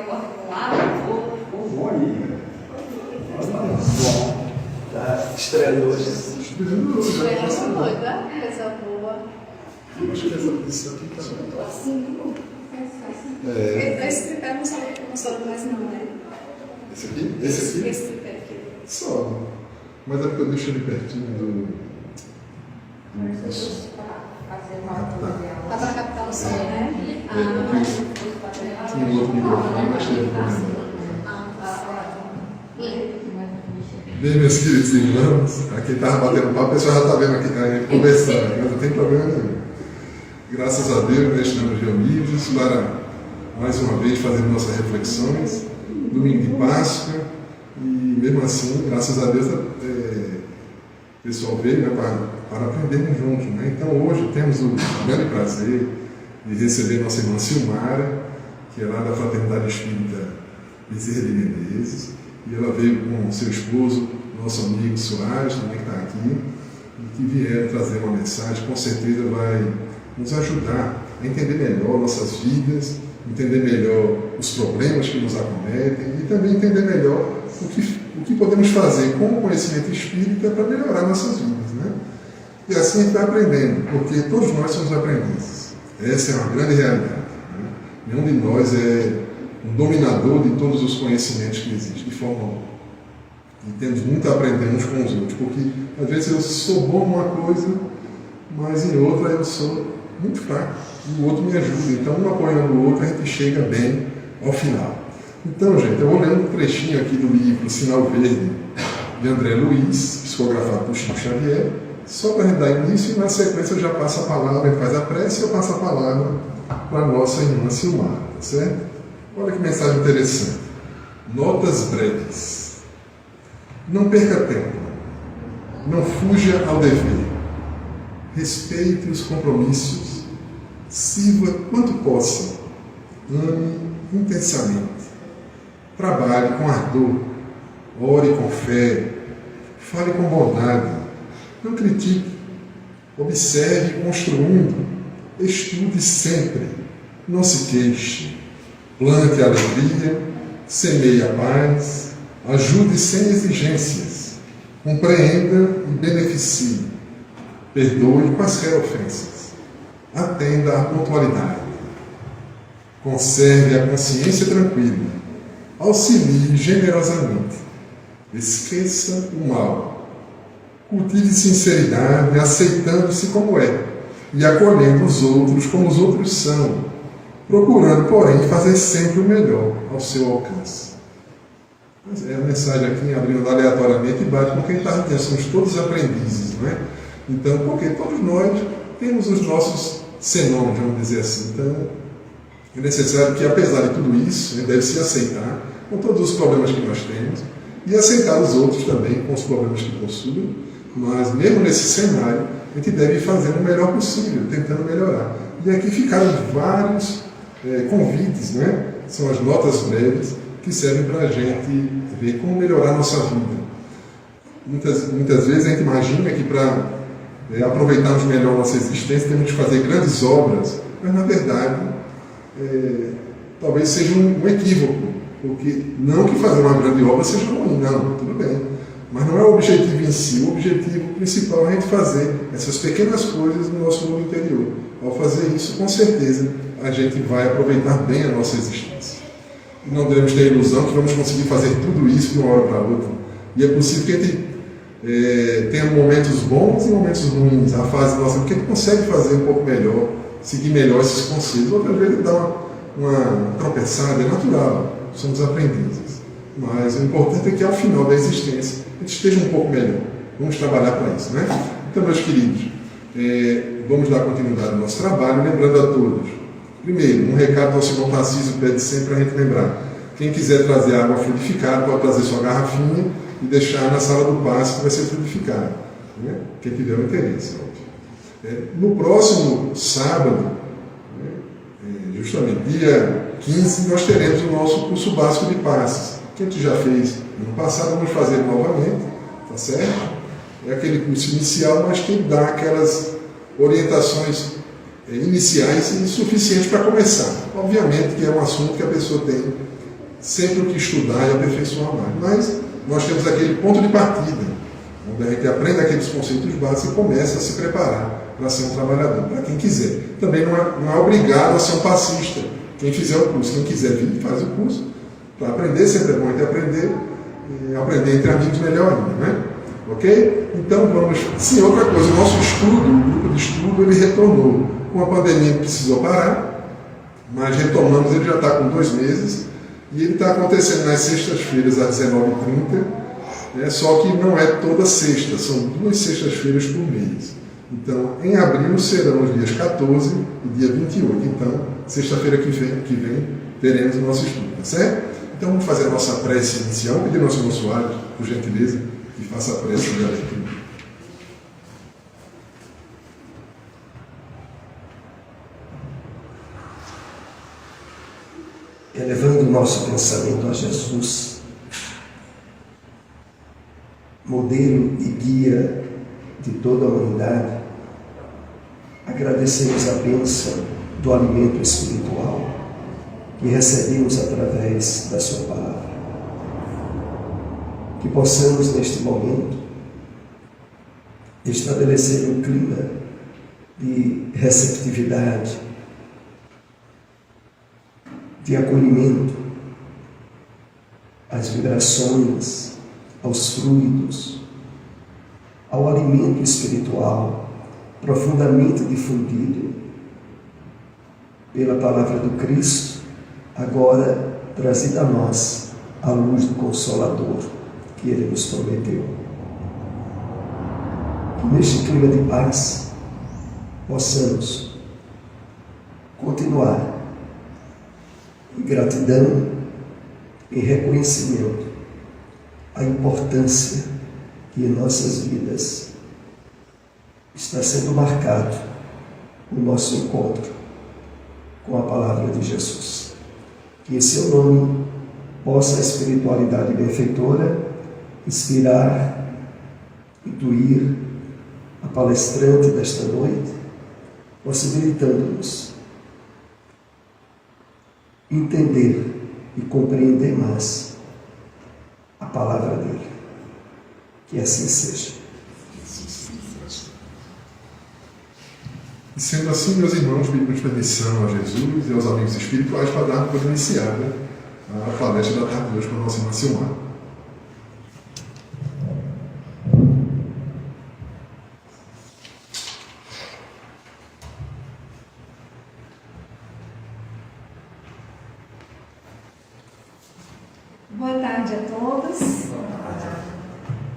acorda com água, Bom aí. Bom. Tá estreando hoje. Estreando hoje, tá? Coisa boa. Acho que essa posição aqui tá Assim. Esse tripé não sobe mais não, né? Esse aqui? Esse aqui? Esse tripé aqui. Sobe. Mas é porque eu deixo ele pertinho do. Dá para captar o som, né? Tinha um outro microfone, mas teve problema. Bem, meus queridos irmãos, aqui estava batendo papo, o pessoal já está vendo aqui, conversando, mas não tem problema nenhum. Graças a Deus, nós estamos reunidos para, mais uma vez, fazer nossas reflexões, domingo de Páscoa, e mesmo assim, graças a Deus, o pessoal veio, né, para aprendermos juntos. Né? Então, hoje temos o grande prazer de receber nossa irmã Silmara, que é lá da Fraternidade Espírita Bezerra de Menezes, e ela veio com seu esposo, nosso amigo Soares, também que está aqui, e que vieram trazer uma mensagem, com certeza vai nos ajudar a entender melhor nossas vidas, entender melhor os problemas que nos acometem e também entender melhor o que podemos fazer com o conhecimento espírita para melhorar nossas vidas. Né? E assim a gente vai aprendendo, porque todos nós somos aprendizes. Essa é uma grande realidade. Né? Nenhum de nós é um dominador de todos os conhecimentos que existem, de forma alguma. E temos muito a aprender uns com os outros, porque às vezes eu sou bom em uma coisa, mas em outra eu sou muito fraco, e o outro me ajuda. Então, um apoiando o outro, a gente chega bem ao final. Então, gente, eu vou ler um trechinho aqui do livro Sinal Verde, de André Luiz, psicografado por Chico Xavier, só para a gente dar início, e na sequência eu já passo a palavra, ele faz a prece e eu passo a palavra para a nossa irmã Silmara, tá certo? Olha que mensagem interessante. Notas breves. Não perca tempo. Não fuja ao dever. Respeite os compromissos. Sirva quanto possa. Ame intensamente. Trabalhe com ardor. Ore com fé. Fale com bondade. Não critique. Observe construindo. Estude sempre. Não se queixe. Plante a alegria, semeie a paz, ajude sem exigências, compreenda e beneficie, perdoe quaisquer ofensas, atenda à pontualidade, conserve a consciência tranquila, auxilie generosamente, esqueça o mal, cultive sinceridade, aceitando-se como é e acolhendo os outros como os outros são, procurando, porém, fazer sempre o melhor ao seu alcance. Mas é a mensagem aqui, abrindo aleatoriamente, e bate com quem está entendendo. Somos todos aprendizes, não é? Então, porque todos nós temos os nossos senões, vamos dizer assim. Então, é necessário que, apesar de tudo isso, a gente deve se aceitar com todos os problemas que nós temos e aceitar os outros também com os problemas que possuem. Mas, mesmo nesse cenário, a gente deve fazer o melhor possível, tentando melhorar. E aqui ficaram vários convites, né? São as notas breves que servem para a gente ver como melhorar a nossa vida. Muitas vezes a gente imagina que para aproveitarmos melhor a nossa existência temos de fazer grandes obras, mas na verdade talvez seja um equívoco, porque não que fazer uma grande obra seja ruim, não, tudo bem. Mas não é o objetivo em si, o objetivo principal é a gente fazer essas pequenas coisas no nosso mundo interior. Ao fazer isso, com certeza, a gente vai aproveitar bem a nossa existência. E não devemos ter a ilusão que vamos conseguir fazer tudo isso de uma hora para outra. E é possível que a gente tenha momentos bons e momentos ruins, a fase nossa, porque a gente consegue fazer um pouco melhor, seguir melhor esses conselhos. Outras vezes dá uma tropeçada, é natural, somos aprendizes. Mas o importante é que ao final da existência a gente esteja um pouco melhor. Vamos trabalhar para isso, né? Então, meus queridos, vamos dar continuidade ao nosso trabalho, lembrando a todos. Primeiro, um recado do nosso irmão Tarcísio pede sempre para a gente lembrar. Quem quiser trazer água fluidificada, pode trazer sua garrafinha e deixar na sala do passe que vai ser fluidificada. Né? Quem tiver o interesse, óbvio. No próximo sábado, justamente dia 15, nós teremos o nosso curso básico de passes, que a gente já fez no passado, vamos fazer novamente, tá certo? É aquele curso inicial, mas que dá aquelas orientações iniciais e suficientes para começar. Obviamente que é um assunto que a pessoa tem sempre o que estudar e aperfeiçoar mais. Mas nós temos aquele ponto de partida, onde a gente aprende aqueles conceitos básicos e começa a se preparar para ser um trabalhador, para quem quiser. Também não é obrigado a ser um passista. Quem fizer o curso, quem quiser vir, faz o curso. Para aprender, sempre é bom a gente aprender, e aprender entre amigos melhor ainda, né? Ok? Então vamos... Sim, outra coisa, o nosso estudo, o grupo de estudo, ele retornou. Com a pandemia ele precisou parar, mas retomamos, ele já está com 2 meses, e ele está acontecendo nas sextas-feiras às 19h30, só que não é toda sexta, são 2 sextas-feiras por mês. Então, em abril serão os dias 14 e dia 28. Então, sexta-feira que vem teremos o nosso estudo, tá certo? Então, vamos fazer a nossa prece inicial. Pedir ao nosso irmão Soares, por gentileza, que faça a prece da leitura. Elevando o nosso pensamento a Jesus, modelo e guia de toda a humanidade, agradecemos a bênção do alimento espiritual que recebemos através da sua palavra. Que possamos neste momento estabelecer um clima de receptividade, de acolhimento às vibrações, aos fluidos, ao alimento espiritual profundamente difundido pela palavra do Cristo, agora trazida a nós a luz do Consolador que Ele nos prometeu. Que neste clima de paz possamos continuar em gratidão e reconhecimento a importância que em nossas vidas está sendo marcado o nosso encontro com a palavra de Jesus. Que em seu nome possa a espiritualidade benfeitora inspirar, intuir a palestrante desta noite, possibilitando-nos entender e compreender mais a palavra dele. Que assim seja. E sendo assim, meus irmãos, pedimos permissão a Jesus e aos amigos espirituais para darmos por iniciada a palestra da tarde de hoje com a nossa irmã Silmar. Boa tarde a todos.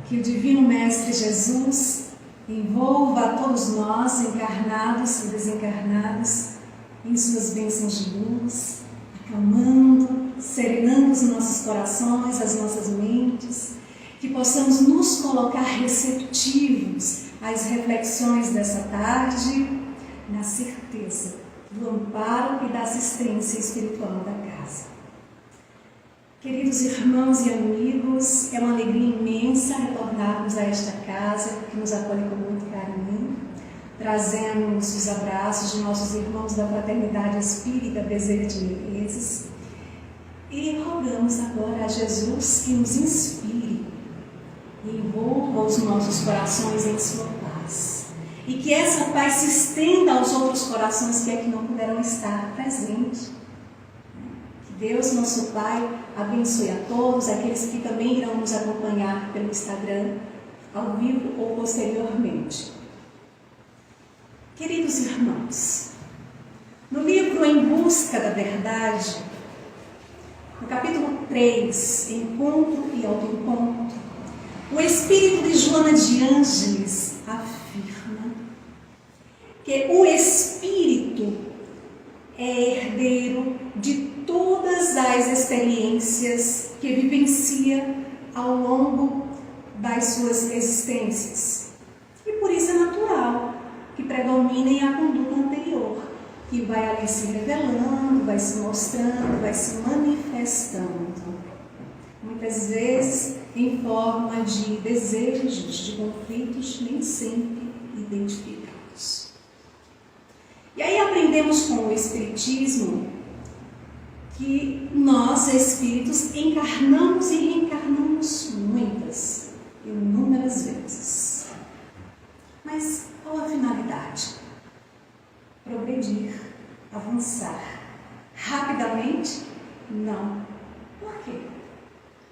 Que o Divino Mestre Jesus envolva a todos nós, encarnados e desencarnados, em suas bênçãos de luz, acalmando, serenando os nossos corações, as nossas mentes, que possamos nos colocar receptivos às reflexões dessa tarde, na certeza do amparo e da assistência espiritual da casa. Queridos irmãos e amigos, é uma alegria imensa retornarmos a esta casa que nos acolhe com muito carinho. Trazemos os abraços de nossos irmãos da Fraternidade Espírita Bezerra de Menezes e rogamos agora a Jesus que nos inspire e envolva os nossos corações em sua paz. E que essa paz se estenda aos outros corações que aqui não puderam estar presentes. Deus, nosso Pai, abençoe a todos, aqueles que também irão nos acompanhar pelo Instagram, ao vivo ou posteriormente. Queridos irmãos, no livro Em Busca da Verdade, no capítulo 3, Encontro e Autoencontro, o Espírito de Joana de Ângeles afirma que o Espírito é herdeiro de todas as experiências que vivencia ao longo das suas existências. E por isso é natural que predominem a conduta anterior, que vai ali se revelando, vai se mostrando, vai se manifestando. Muitas vezes em forma de desejos, de conflitos nem sempre identificados. E aí aprendemos com o Espiritismo que nós, espíritos, encarnamos e reencarnamos muitas, inúmeras vezes. Mas qual a finalidade? Progredir, avançar. Rapidamente? Não. Por quê?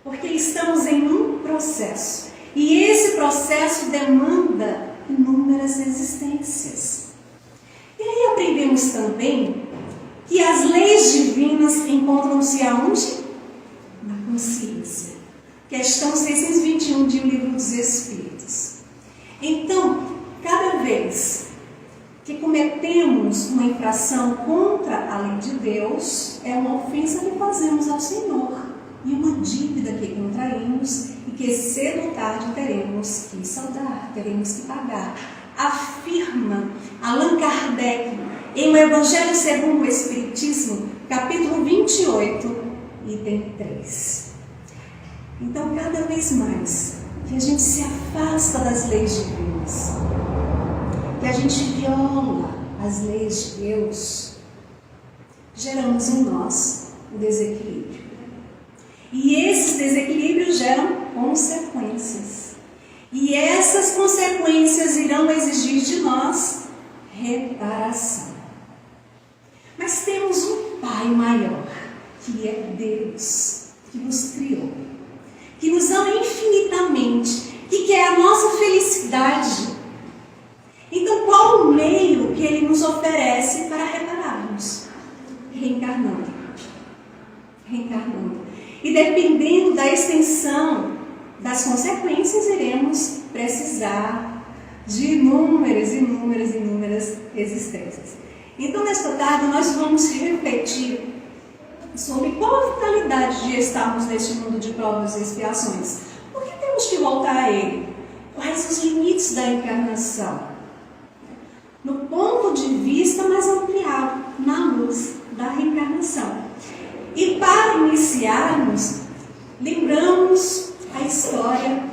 Porque estamos em um processo. E esse processo demanda inúmeras existências. E aí aprendemos também que as leis divinas encontram-se aonde? Na consciência. Questão 621 de O Livro dos Espíritos. Então, cada vez que cometemos uma infração contra a lei de Deus, é uma ofensa que fazemos ao Senhor e uma dívida que contraímos e que cedo ou tarde teremos que saldar, teremos que pagar. Afirma Allan Kardec em O Evangelho segundo o Espiritismo, capítulo 28, item 3. Então, cada vez mais que a gente se afasta das leis divinas, que a gente viola as leis de Deus, geramos em nós o desequilíbrio. E esses desequilíbrios geram consequências. E essas consequências irão exigir de nós reparação. Mas temos um Pai maior, que é Deus, que nos criou, que nos ama infinitamente, que quer a nossa felicidade. Então, qual o meio que Ele nos oferece para repararmos? Reencarnando. Reencarnando. E dependendo da extensão das consequências, iremos precisar de inúmeras existências. Então, nesta tarde, nós vamos refletir sobre qual a finalidade de estarmos neste mundo de provas e expiações. Por que temos que voltar a Ele? Quais os limites da encarnação? No ponto de vista mais ampliado, na luz da reencarnação. E para iniciarmos, lembramos a história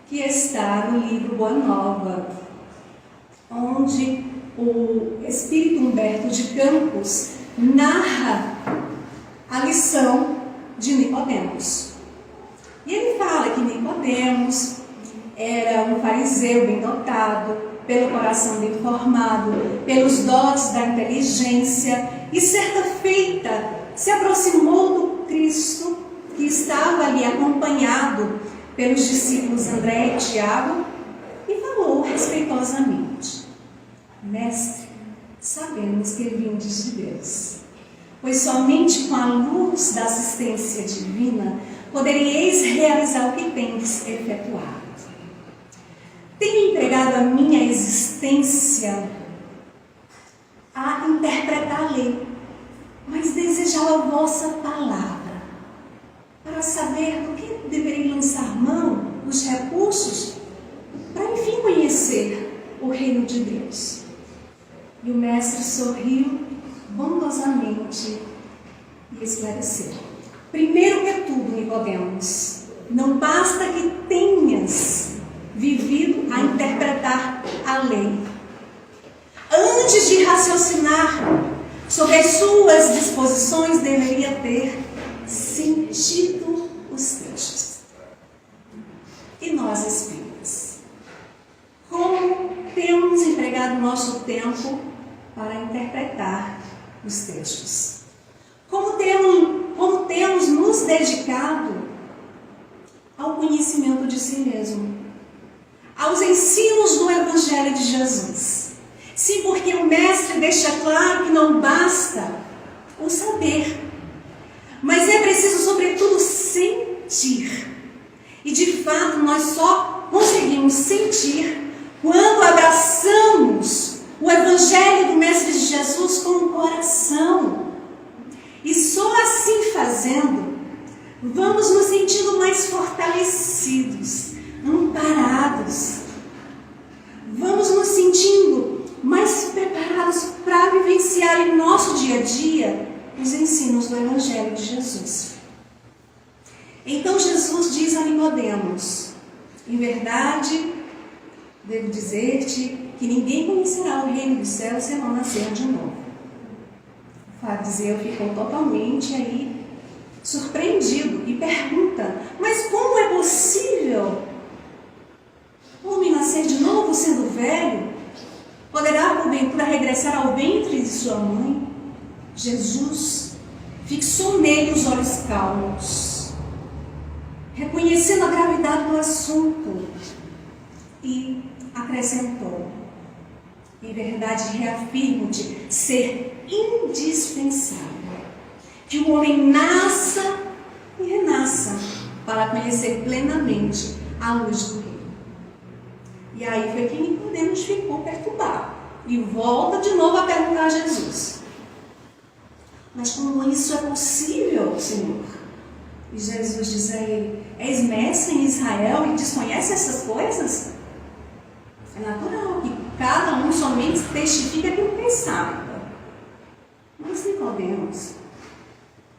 que está no livro Boa Nova, onde o Espírito Humberto de Campos narra a lição de Nicodemos. E ele fala que Nicodemos era um fariseu bem dotado, pelo coração bem formado, pelos dotes da inteligência, e certa feita se aproximou do Cristo, que estava ali acompanhado pelos discípulos André e Tiago, e falou respeitosamente: Mestre, sabemos que vindes de Deus, pois somente com a luz da assistência divina poderíeis realizar o que tendes efetuado. Tenho empregado a minha existência a interpretar a lei, mas desejava a vossa palavra, para saber do que deverei lançar mão dos recursos, para enfim conhecer o reino de Deus. E o mestre sorriu bondosamente e esclareceu: primeiro que tudo, Nicodemos, não basta que tenhas vivido a interpretar a lei. Antes de raciocinar sobre as suas disposições, deveria ter sentido os textos. E nós, espíritas, como temos empregado nosso tempo para interpretar os textos? Como temos nos dedicado ao conhecimento de si mesmo, aos ensinos do Evangelho de Jesus? Sim, porque o Mestre deixa claro que não basta o saber, mas é preciso, sobretudo, sentir. E, de fato, nós só conseguimos sentir quando abraçamos o Evangelho do Mestre de Jesus com o coração. E só assim fazendo, vamos nos sentindo mais fortalecidos, amparados. Vamos nos sentindo mais preparados para vivenciar em nosso dia a dia os ensinos do Evangelho de Jesus. Então Jesus diz a Nicodemos: em verdade, devo dizer-te que ninguém conhecerá o reino dos céus se não nascer de novo. O fariseu ficou totalmente aí surpreendido e pergunta: mas como é possível o homem nascer de novo sendo velho? Poderá porventura regressar ao ventre de sua mãe? Jesus fixou nele os olhos calmos, reconhecendo a gravidade do assunto, e acrescentou: em verdade reafirmo-te ser indispensável que o homem nasça e renasça para conhecer plenamente a luz do reino. E aí foi que Nicodemos ficou perturbado e volta de novo a perguntar a Jesus: mas como isso é possível, Senhor? E Jesus diz a ele: és mestre em Israel e desconhece essas coisas? É natural que cada um somente testifique aquilo que sabe. Mas Nicodemos,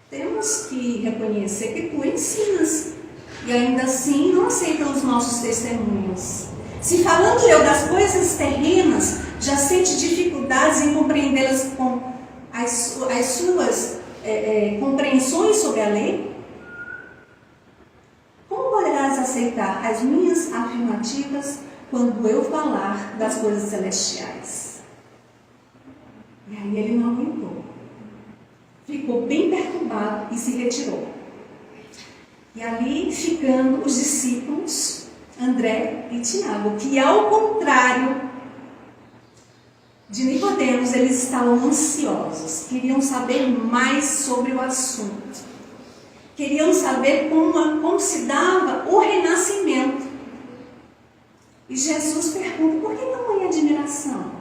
temos que reconhecer que tu ensinas e ainda assim não aceitam os nossos testemunhos. Se falando eu das coisas terrenas, já sente dificuldades em compreendê-las com as suas compreensões sobre a lei, como poderás aceitar as minhas afirmativas quando eu falar das coisas celestiais? E aí ele não aguentou. Ficou bem perturbado e se retirou. E ali ficando os discípulos, André e Tiago, que ao contrário de Nicodemos, eles estavam ansiosos, queriam saber mais sobre o assunto. Queriam saber como se dava o renascimento. E Jesus pergunta: por que tamanha admiração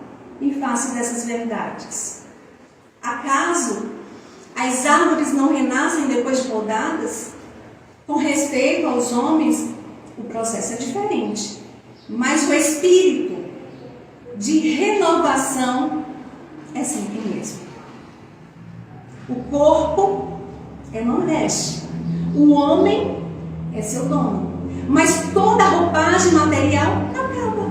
em face dessas verdades? Acaso as árvores não renascem depois de podadas? Com respeito aos homens, o processo é diferente. Mas o espírito de renovação é sempre o mesmo. O corpo é uma veste. O homem é seu dono. Mas toda a roupagem material acaba.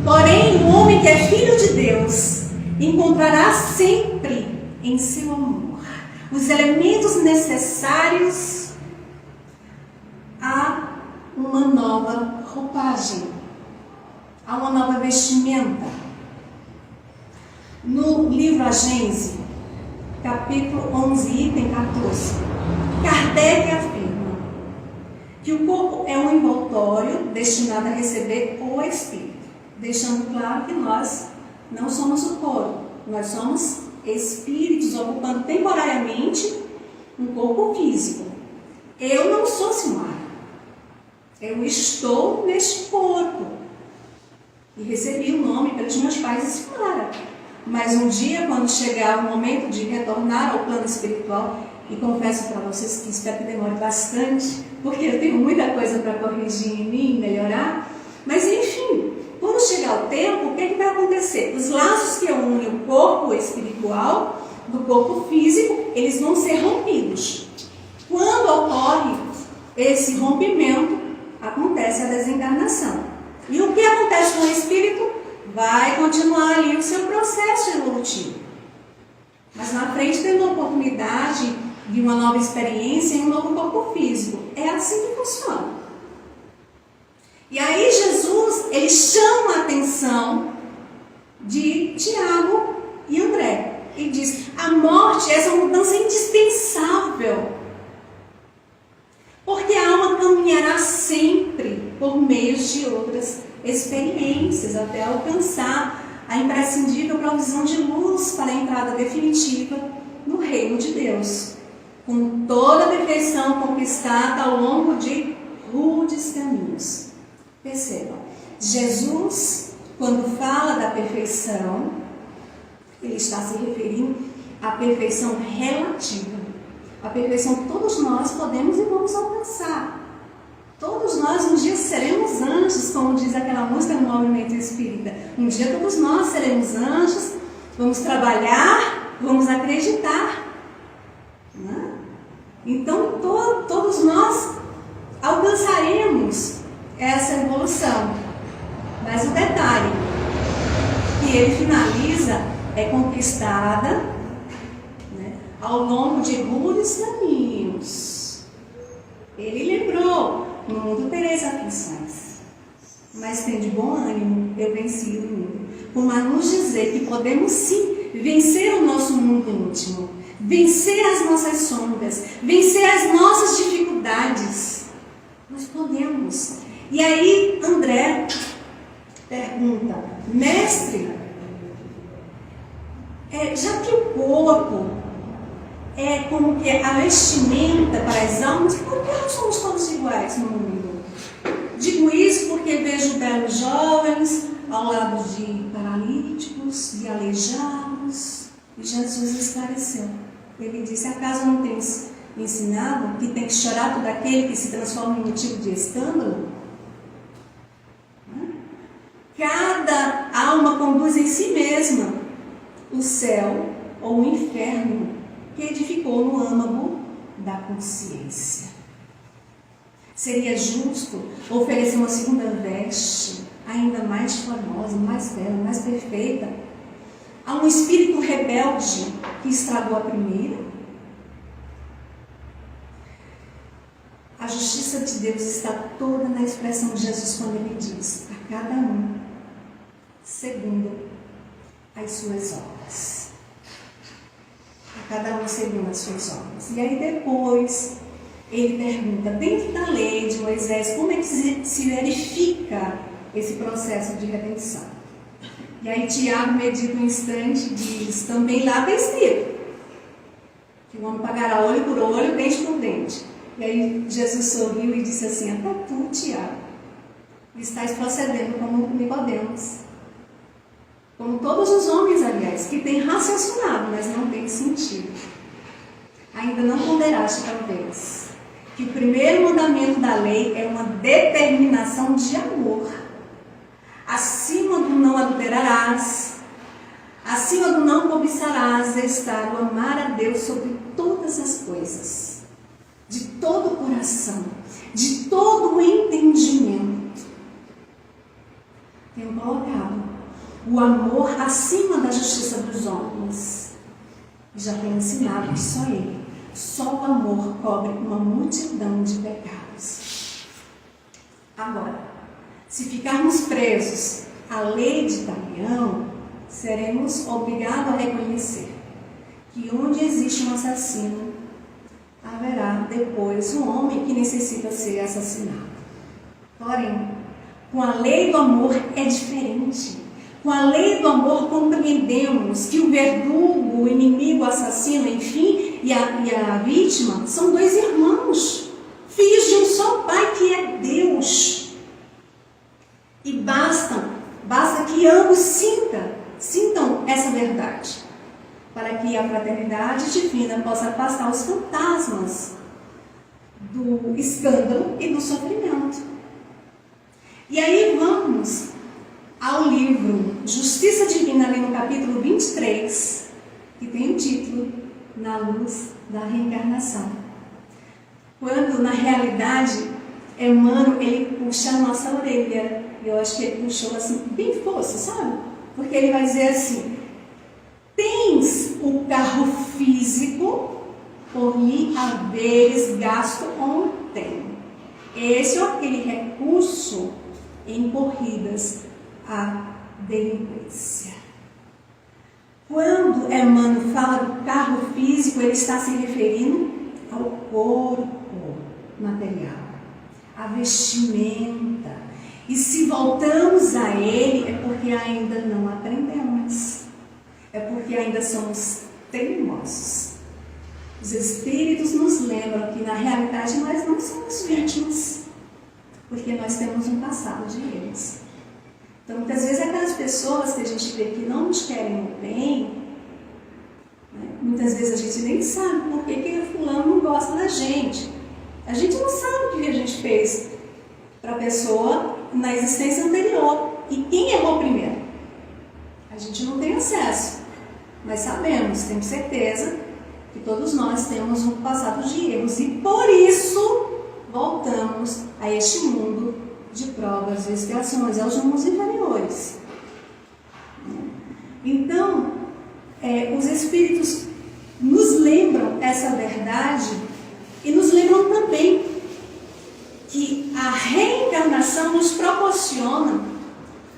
Porém, o homem que é filho de Deus encontrará sempre em seu amor os elementos necessários a uma nova roupagem, a uma nova vestimenta. No livro A Gênese, capítulo 11, item 14, Kardec afirma que o corpo é um envoltório destinado a receber o espírito, deixando claro que nós não somos o corpo, nós somos espíritos ocupando temporariamente um corpo físico. Eu não sou Silmara, eu estou neste corpo e recebi o nome pelos meus pais de Silmara. Mas um dia, quando chegar o momento de retornar ao plano espiritual, e confesso para vocês que espero que demore bastante, porque eu tenho muita coisa para corrigir em mim, melhorar, mas enfim, quando chegar o tempo, o que vai acontecer? Os laços que unem o corpo espiritual do corpo físico, eles vão ser rompidos. Quando ocorre esse rompimento, acontece a desencarnação. E o que acontece com o espírito? Vai continuar ali o seu processo evolutivo. Mas na frente tem uma oportunidade de uma nova experiência em um novo corpo físico. É assim que funciona. E aí Jesus, ele chama a atenção de Tiago e André. E diz: a morte é essa mudança indispensável. Porque a alma caminhará sempre por meio de outras experiências até alcançar a imprescindível provisão de luz para a entrada definitiva no reino de Deus, com toda a perfeição conquistada ao longo de rudes caminhos. Percebam, Jesus, quando fala da perfeição, ele está se referindo à perfeição relativa, a perfeição que todos nós podemos e vamos alcançar. Todos nós um dia seremos anjos, como diz aquela música no Movimento Espírita. Um dia todos nós seremos anjos, vamos trabalhar, vamos acreditar. Né? Então todos nós alcançaremos essa evolução. Mas o detalhe que ele finaliza é conquistada ao longo de rudes caminhos. Ele lembrou: no mundo tereis aflições, mas tem de bom ânimo, eu venci o mundo. Como a nos dizer que podemos sim vencer o nosso mundo íntimo, vencer as nossas sombras, vencer as nossas dificuldades. Nós podemos. E aí André pergunta: mestre, já que o corpo é como que a vestimenta para as almas, por que não somos todos iguais no mundo? Digo isso porque vejo belos jovens ao lado de paralíticos, de aleijados, e Jesus esclareceu. Ele disse: acaso não tens ensinado que tem que chorar todo aquele que se transforma em motivo de escândalo? Cada alma conduz em si mesma o céu ou o inferno que edificou no âmago da consciência. Seria justo oferecer uma segunda veste, ainda mais formosa, mais bela, mais perfeita, a um espírito rebelde que estragou a primeira? A justiça de Deus está toda na expressão de Jesus quando ele diz: a cada um segundo as suas obras. A cada um segundo as suas obras. E aí depois ele pergunta: dentro da lei de Moisés, como é que se verifica esse processo de redenção? E aí Tiago medita um instante e diz: também lá está escrito que o homem pagará olho por olho, dente por dente. E aí Jesus sorriu e disse assim: até tu, Tiago, estás procedendo como Nicodemos, como todos os homens, aliás, que têm raciocinado, mas não têm sentido. Ainda não ponderaste, talvez, que o primeiro mandamento da lei é uma determinação de amor. Acima do não adulterarás, acima do não cobiçarás, está o amar a Deus sobre todas as coisas, de todo o coração, de todo o entendimento. Tenho colocado o amor acima da justiça dos homens. Já tenho ensinado que só o amor cobre uma multidão de pecados. Agora, se ficarmos presos à lei de Talião, seremos obrigados a reconhecer que onde existe um assassino, haverá depois um homem que necessita ser assassinado. Porém, com a lei do amor é diferente. Com a lei do amor compreendemos que o verdugo, o inimigo, o assassino, enfim, e a vítima são dois irmãos, filhos de um só Pai que é Deus. E basta que ambos sintam essa verdade, para que a fraternidade divina possa afastar os fantasmas do escândalo e do sofrimento. E aí vamos ao livro Justiça Divina, ali no capítulo 23, que tem o título Na Luz da Reencarnação. Quando, na realidade, Emmanuel, ele puxa a nossa orelha. Eu acho que ele puxou assim, bem força, sabe? Porque ele vai dizer assim: tens o carro físico por lhe haveres gasto ontem. Esse é aquele recurso em corridas à delinquência. Quando Emmanuel fala do carro físico, ele está se referindo ao corpo material, à vestimenta. E se voltamos a ele, é porque ainda não aprendemos. É porque ainda somos teimosos. Os espíritos nos lembram que na realidade nós não somos vítimas, porque nós temos um passado de erros. Então, muitas vezes, aquelas pessoas que a gente vê que não nos querem o bem, né? Muitas vezes a gente nem sabe por que fulano não gosta da gente. A gente não sabe o que a gente fez para a pessoa na existência anterior. E quem errou primeiro? A gente não tem acesso, mas sabemos, temos certeza que todos nós temos um passado de erros. E por isso voltamos a este mundo de provas e expiações, aos mundos inferiores. Então, os espíritos nos lembram verdade, e nos lembram também que a reencarnação nos proporciona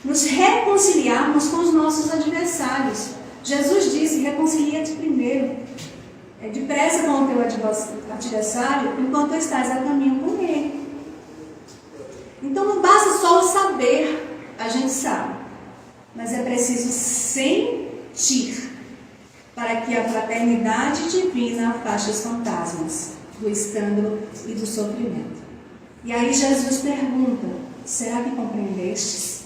nos reconciliarmos com os nossos adversários. Jesus disse: reconcilia-te primeiro, depressa com o teu adversário, enquanto estás a caminho com ele. Então não basta só o saber, a gente sabe, mas é preciso sentir, para que a fraternidade divina afaste os fantasmas do escândalo e do sofrimento. E aí Jesus pergunta: será que compreendestes?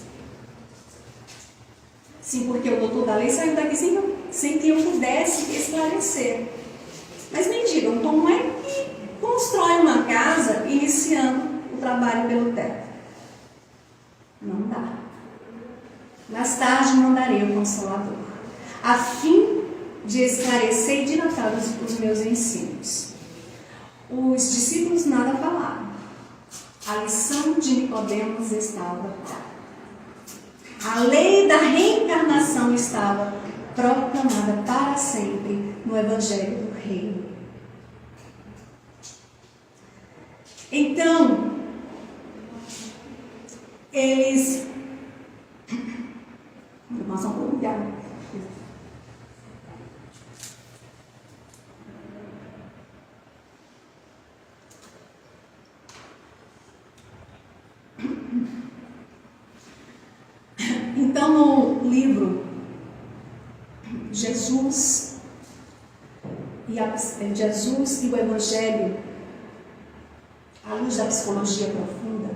Sim, porque o doutor da lei saiu daqui sem que eu pudesse esclarecer. Mas me digam, como é que constrói uma casa iniciando o trabalho pelo teto? Não dá. Mais tarde mandarei o Consolador, a fim de esclarecer e dilatar os meus ensinos. Os discípulos nada falaram. A lição de Nicodemos estava dada. A lei da reencarnação estava proclamada para sempre no Evangelho do Reino. Então, eles... Nós vamos olhar. Então, no livro Jesus e o Evangelho, à luz da psicologia profunda,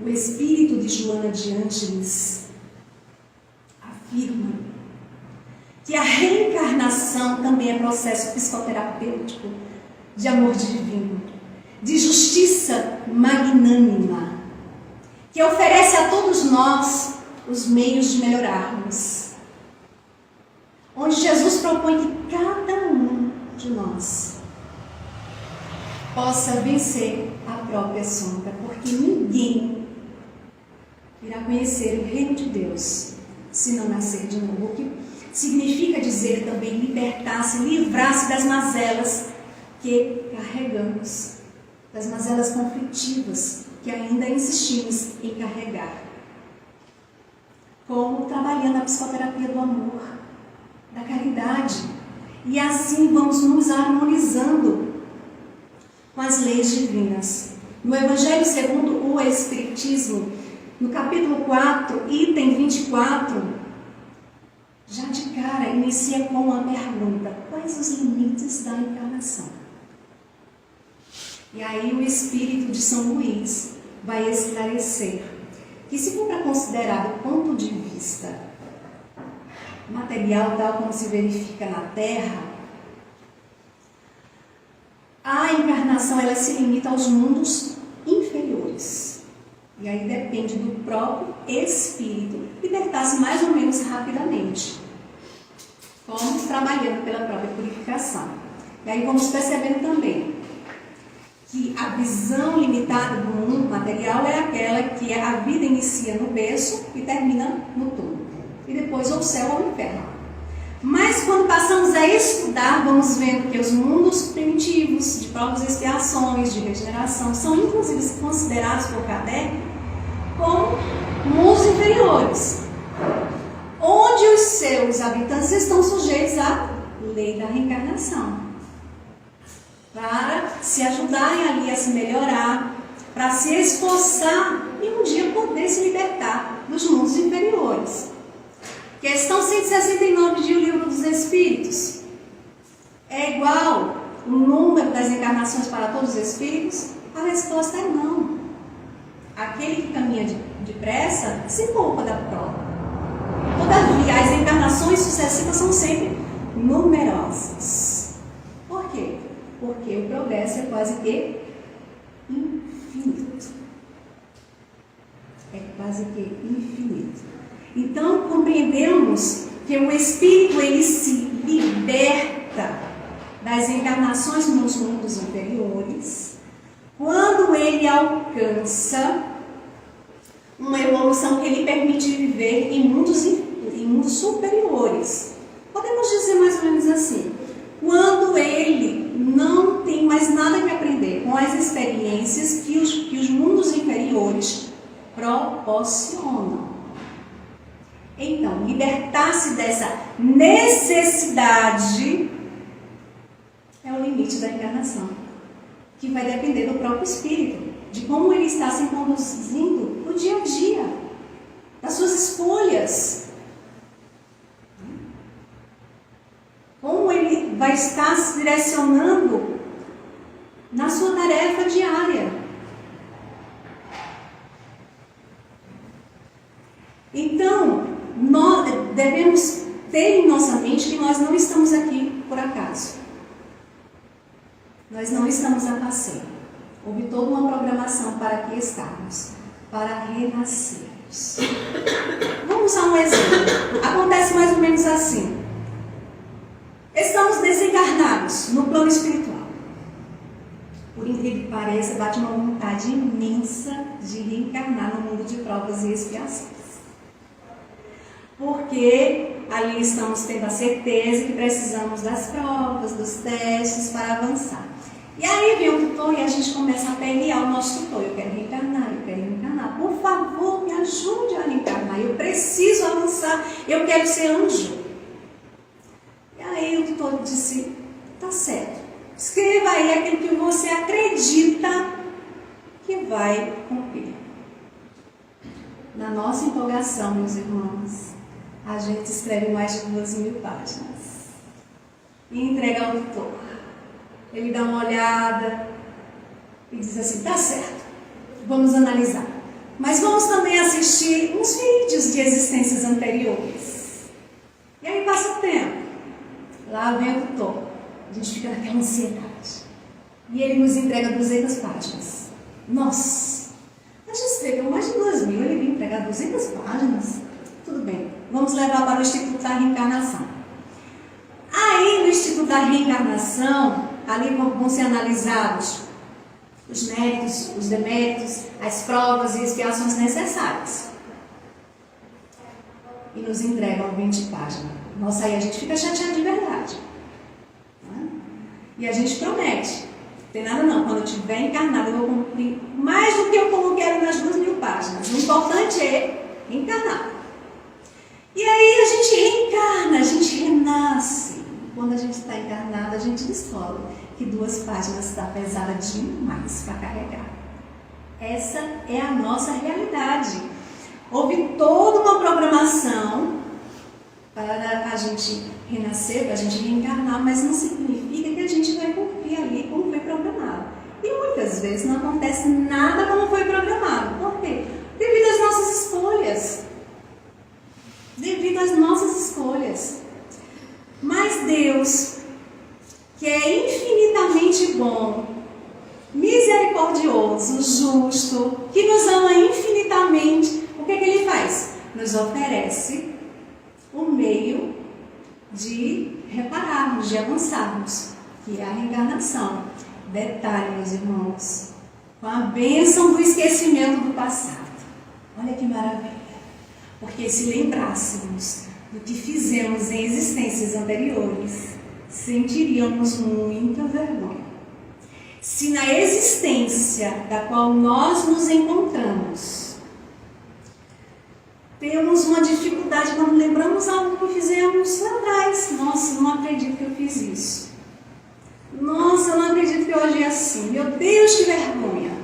o espírito de Joana de Ângeles afirma que a reencarnação também é processo psicoterapêutico de amor divino, de justiça magnânima, que oferece a todos nós os meios de melhorarmos, onde Jesus propõe que cada um de nós possa vencer a própria sombra, porque ninguém irá conhecer o reino de Deus se não nascer de novo, o que significa dizer também libertar-se, livrar-se das mazelas que carregamos, das mazelas conflitivas que ainda insistimos em carregar. Como trabalhando a psicoterapia do amor, da caridade, e assim vamos nos harmonizando com as leis divinas. No Evangelho segundo o Espiritismo, no capítulo 4, item 24, já de cara inicia com uma pergunta: quais os limites da encarnação? E aí o Espírito de São Luís vai esclarecer que, se for para considerar do ponto de vista material, tal como se verifica na Terra, a encarnação ela se limita aos mundos inferiores. E aí depende do próprio espírito libertar-se mais ou menos rapidamente, como trabalhando pela própria purificação. E aí vamos percebendo também que a visão limitada do mundo material é aquela que a vida inicia no berço e termina no túmulo, e depois ou o céu ou o inferno. Mas quando passamos a estudar, vamos vendo que os mundos primitivos, de provas e expiações, de regeneração, são inclusive considerados por Kardec como mundos inferiores, onde os seus habitantes estão sujeitos à lei da reencarnação, para se ajudarem ali a se melhorar, para se esforçar e um dia poder se libertar dos mundos inferiores. Questão 169 de O Livro dos Espíritos. É igual o número das encarnações para todos os espíritos? A resposta é não. Aquele que caminha depressa se poupa da prova. Todavia, as encarnações sucessivas são sempre numerosas. Por quê? Porque o progresso é quase que infinito. É quase que infinito. Então, compreendemos que o espírito ele se liberta das encarnações nos mundos inferiores quando ele alcança uma evolução que lhe permite viver em mundos superiores. Podemos dizer mais ou menos assim: quando ele não tem experiências que os mundos inferiores proporcionam. Então, libertar-se dessa necessidade é o limite da encarnação, que vai depender do próprio espírito, de como ele está se conduzindo no dia a dia, das suas escolhas, como ele vai estar se direcionando na sua tarefa diária. Então, nós devemos ter em nossa mente que nós não estamos aqui por acaso. Nós não estamos a passeio. Houve toda uma programação para aqui estarmos, para renascermos. Vamos a um exemplo. Acontece mais ou menos assim. Estamos desencarnados no plano espiritual. Por incrível que pareça, bate uma vontade imensa de reencarnar no mundo de provas e expiações. Porque ali estamos tendo a certeza que precisamos das provas, dos testes para avançar. E aí vem o tutor e a gente começa a pelear o nosso tutor. Eu quero reencarnar, eu quero reencarnar. Por favor, me ajude a reencarnar. Eu preciso avançar, eu quero ser anjo. E aí o tutor disse, tá certo. Escreva aí aquilo que você acredita que vai cumprir. Na nossa empolgação, meus irmãos, a gente escreve mais de 2.000 páginas e entrega ao tutor. Ele dá uma olhada e diz assim, tá certo, vamos analisar. Mas vamos também assistir uns vídeos de existências anteriores. E aí passa o tempo. Lá vem o tutor. A gente fica naquela ansiedade. E ele nos entrega 200 páginas. Nossa, a gente escreveu mais de 2.000, ele vem entregar 200 páginas. Tudo bem, vamos levar para o Instituto da Reencarnação. Aí no Instituto da Reencarnação, ali vão ser analisados os méritos, os deméritos, as provas e expiações necessárias. E nos entregam 20 páginas. Nossa, aí a gente fica chateado de verdade. E a gente promete, não tem nada não, quando eu estiver encarnado eu vou cumprir mais do que eu quero nas 2.000 páginas. O importante é encarnar. E aí a gente reencarna, a gente renasce. Quando a gente está encarnado, a gente descobre que 2 páginas está pesada demais para carregar. Essa é a nossa realidade. Houve toda uma programação para a gente renascer, para a gente reencarnar, mas não significa que a gente vai cumprir ali como foi programado. E muitas vezes não acontece nada como foi programado. Por quê? Devido às nossas escolhas. Devido às nossas escolhas. Mas Deus, que é infinitamente bom, misericordioso, justo, que nos ama infinitamente, o que é que Ele faz? Nos oferece o meio de repararmos, de avançarmos, que é a reencarnação. Detalhe, meus irmãos, com a bênção do esquecimento do passado. Olha que maravilha. Porque se lembrássemos do que fizemos em existências anteriores, sentiríamos muita vergonha. Se na existência da qual nós nos encontramos, temos uma dificuldade quando lembramos algo que fizemos lá atrás. Nossa, eu não acredito que eu fiz isso. Nossa, eu não acredito que eu agi assim. Meu Deus, que vergonha.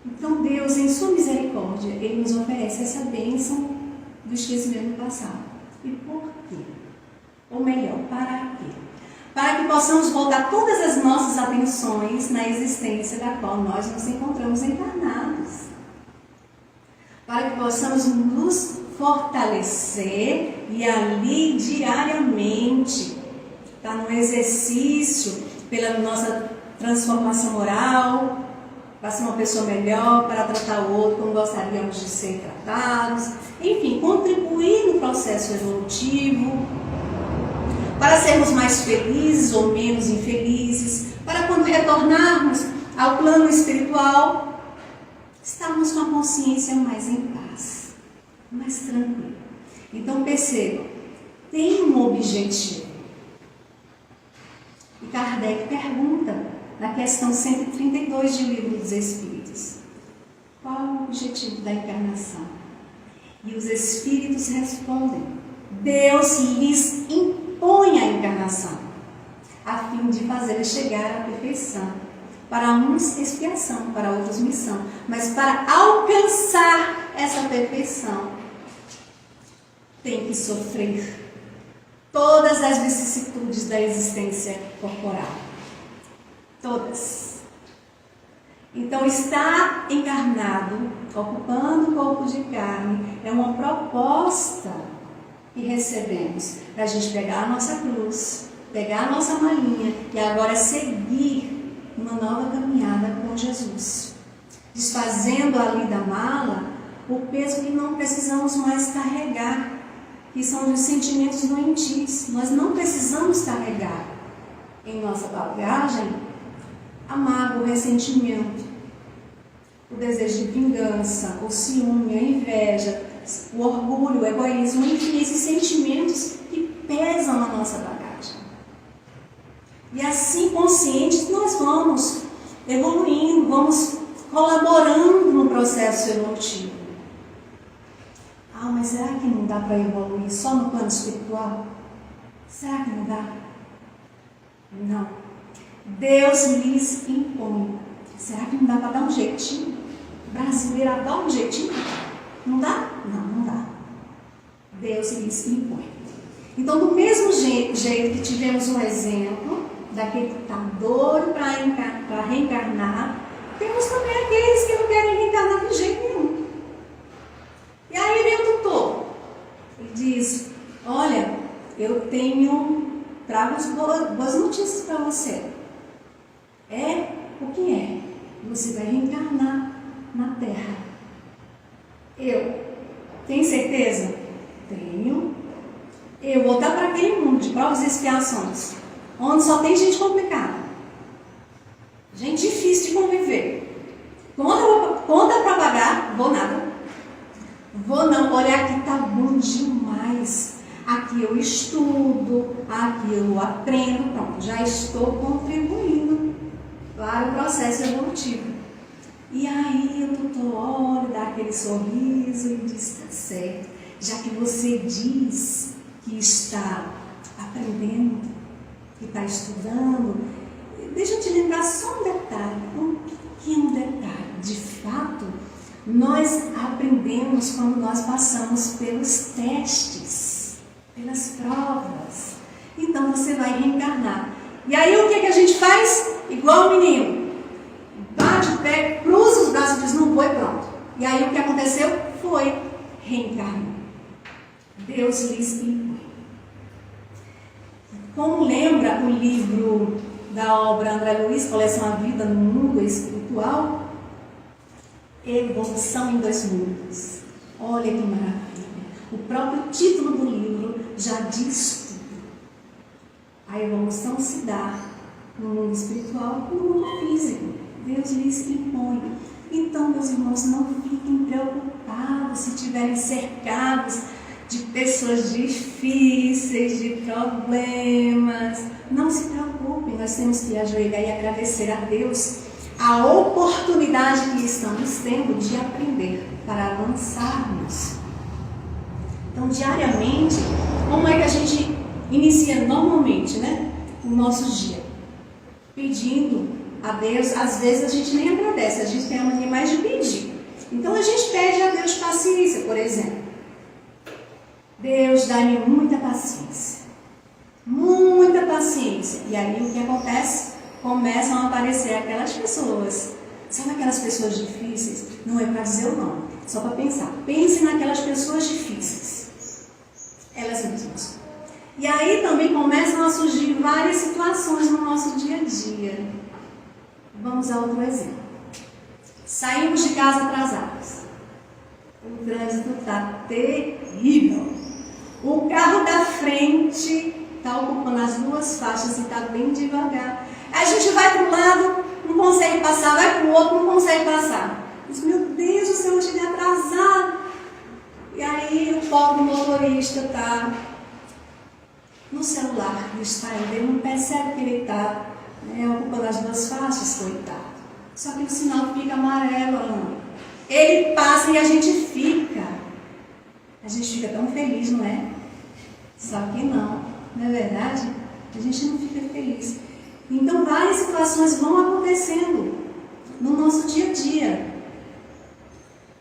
Então Deus, em sua misericórdia, Ele nos oferece essa bênção do esquecimento do passado. E por quê? Ou melhor, para quê? Para que possamos voltar todas as nossas atenções na existência da qual nós nos encontramos encarnados. Para que possamos nos fortalecer e ali diariamente estar no exercício pela nossa transformação moral, para ser uma pessoa melhor, para tratar o outro como gostaríamos de ser tratados, enfim, contribuir no processo evolutivo, para sermos mais felizes ou menos infelizes, para quando retornarmos ao plano espiritual, estarmos com a consciência mais em paz, mais tranquila. Então perceba, tem um objetivo. E Kardec pergunta, na questão 132 de Livro dos Espíritos, qual é o objetivo da encarnação? E os Espíritos respondem, Deus lhes impõe a encarnação, a fim de fazê-los chegar à perfeição. Para uns, expiação, para outros, missão. Mas para alcançar essa perfeição, tem que sofrer todas as vicissitudes da existência corporal. Todas. Então, estar encarnado, ocupando o corpo de carne, é uma proposta que recebemos para a gente pegar a nossa cruz, pegar a nossa malinha e agora seguir uma nova caminhada com Jesus, desfazendo ali da mala o peso que não precisamos mais carregar, que são os sentimentos doentios. Nós não precisamos carregar em nossa bagagem a mágoa, o ressentimento, o desejo de vingança, o ciúme, a inveja, o orgulho, o egoísmo, enfim, esses sentimentos que pesam na nossa bagagem. E assim, conscientes, nós vamos evoluindo, vamos colaborando no processo evolutivo. Ah, mas será que não dá para evoluir só no plano espiritual? Será que não dá? Não. Deus lhes impõe. Será que não dá para dar um jeitinho? Brasileira dá um jeitinho? Não dá? Não, não dá. Deus lhes impõe. Então, do mesmo jeito que tivemos um exemplo daquele que está doido para reencarnar, temos também aqueles que não querem reencarnar de jeito nenhum. E aí vem o tutor. Ele diz, olha, eu trago boas notícias para você. O que é? Você vai reencarnar na Terra. Tem certeza? Tenho. Eu vou dar para aquele mundo de provas e expiações, onde só tem gente complicada, gente difícil de conviver. Conta para pagar, vou nada. Vou não, olha, aqui tá bom demais. Aqui eu estudo, aqui eu aprendo, pronto, já estou contribuindo para o processo evolutivo. E aí o tutor olha, dá aquele sorriso e diz, tá certo, já que você diz que está aprendendo, que está estudando, deixa eu te lembrar só um detalhe, um pequeno detalhe. De fato, nós aprendemos quando nós passamos pelos testes, pelas provas. Então você vai reencarnar. E aí o que a gente faz? Igual o menino. Bate o pé, cruza os braços e diz, não foi, pronto. E aí o que aconteceu? Foi reencarnar. Deus lhes impõe. Como lembra o livro da obra André Luiz, Coleção A Vida no Mundo Espiritual, Evolução em 2 Mundos. Olha que maravilha. O próprio título do livro já diz tudo. A evolução se dá no mundo espiritual e no mundo físico. Deus lhes impõe. Então, meus irmãos, não fiquem preocupados se estiverem cercados de pessoas difíceis, de problemas. Não se preocupem, nós temos que ajoelhar e agradecer a Deus a oportunidade que estamos tendo de aprender para avançarmos. Então, diariamente, como é que a gente inicia normalmente, né, o nosso dia? Pedindo a Deus. Às vezes a gente nem agradece, a gente tem a mania mais de pedir. Então a gente pede a Deus paciência, por exemplo. Deus, dá-me muita paciência. Muita paciência. E aí o que acontece? Começam a aparecer aquelas pessoas. Sabe aquelas pessoas difíceis? Não é para dizer o nome, só para pensar. Pense naquelas pessoas difíceis. Elas mesmas. E aí também começam a surgir várias situações no nosso dia a dia. Vamos a outro exemplo. Saímos de casa atrasados. O trânsito está terrível. O carro da frente está ocupando as 2 faixas e está bem devagar. A gente vai para um lado, não consegue passar, vai para o outro, não consegue passar. Diz, meu Deus do céu, eu cheguei atrasado. E aí o pobre motorista está no celular, distraído, ele não percebe que ele está ocupando as duas faixas, coitado. Só que o sinal fica amarelo, não. Ele passa e a gente fica. A gente fica tão feliz, não é? Só que não é verdade? A gente não fica feliz. Então várias situações vão acontecendo no nosso dia a dia.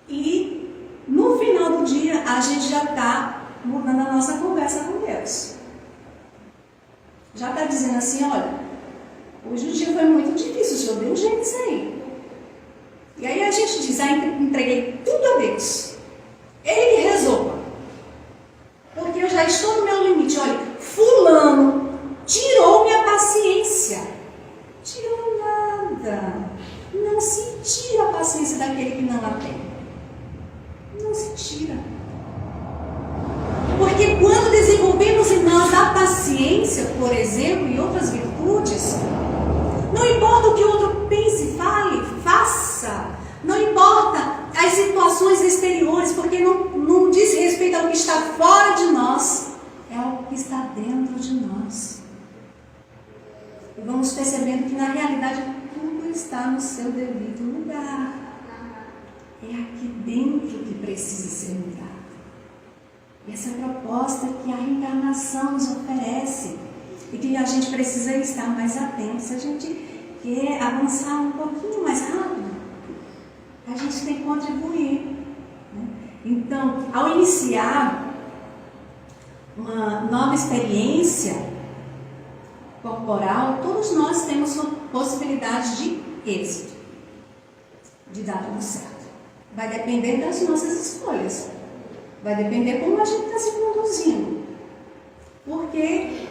E no final do dia a gente já está mudando a nossa conversa com Deus. Já está dizendo assim, olha, hoje o dia foi muito difícil, o Senhor deu um jeito nisso aí. E aí a gente diz, entreguei tudo a Deus. Ele que resolva. Porque eu já estou no meu limite. Olha, fulano tirou minha paciência. Tirou nada. Não se tira a paciência daquele que não a tem. Não se tira. Porque quando desenvolvemos em nós a paciência, por exemplo, e outras virtudes, não importa o que o outro pense, fale, faça. Não importa as situações exteriores, porque não diz respeito ao que está fora de nós, é ao que está dentro de nós. E vamos percebendo que na realidade tudo está no seu devido lugar. É aqui dentro que precisa ser mudado. E essa é a proposta que a reencarnação nos oferece. E que a gente precisa estar mais atento. Se a gente quer avançar um pouquinho mais rápido, a gente tem que contribuir. Né? Então, ao iniciar uma nova experiência corporal, todos nós temos possibilidade de êxito, de dar tudo certo. Vai depender das nossas escolhas. Vai depender como a gente está se conduzindo. Porque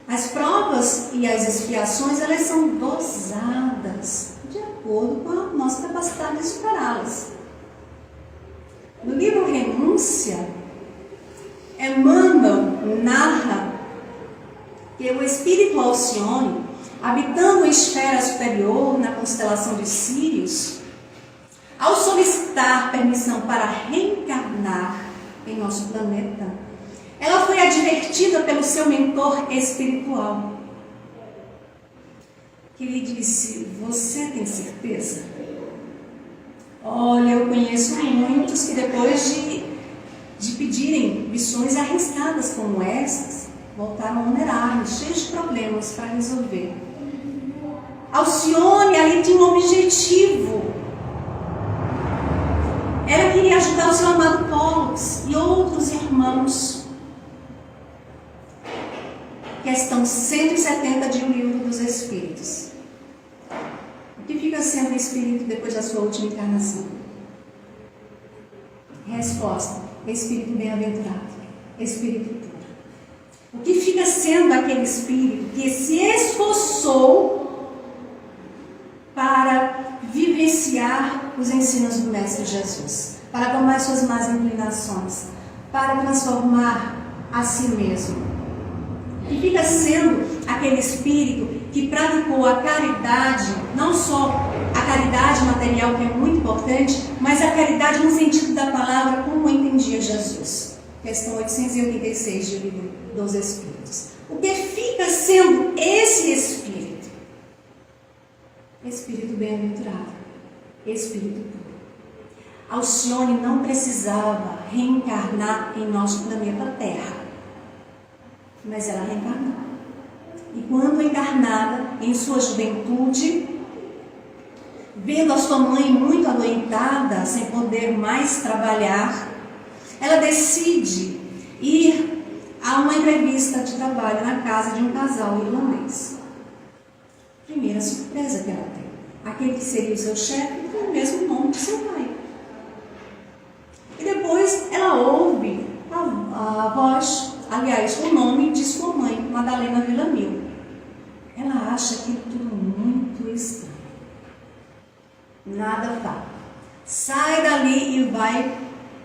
as provas e as expiações, elas são dosadas de acordo com a nossa capacidade de superá-las. No livro Renúncia, Emmanuel narra que o espírito Alcione, habitando a esfera superior na constelação de Sírios, ao solicitar permissão para reencarnar em nosso planeta, ela foi advertida pelo seu mentor espiritual, que lhe disse: você tem certeza? Olha, eu conheço muitos que depois de pedirem missões arriscadas como essas, voltaram vulneráveis, cheios de problemas para resolver. Alcione ali tinha um objetivo. Ela queria ajudar o seu amado Pollux e outros irmãos. Questão 170 de O Livro dos Espíritos. O que fica sendo o espírito depois da sua última encarnação? Resposta: espírito bem-aventurado, espírito puro. O que fica sendo aquele espírito que se esforçou para vivenciar os ensinos do Mestre Jesus, para tomar suas más inclinações, para transformar a si mesmo? E fica sendo aquele espírito que praticou a caridade, não só a caridade material, que é muito importante, mas a caridade no sentido da palavra como entendia Jesus. Questão 886 do Livro dos Espíritos. O que fica sendo esse espírito? Espírito bem-aventurado, espírito puro. Alcione não precisava reencarnar em nosso planeta Terra, mas ela reencarnou. E quando encarnada, em sua juventude, vendo a sua mãe muito adoentada, sem poder mais trabalhar, ela decide ir a uma entrevista de trabalho na casa de um casal irlandês. Primeira surpresa que ela tem: aquele que seria o seu chefe tem o mesmo nome de seu pai. E depois ela ouve a voz, aliás, o nome de sua mãe, Madalena Villamil. Ela acha aquilo tudo muito estranho. Nada tá. Sai dali e vai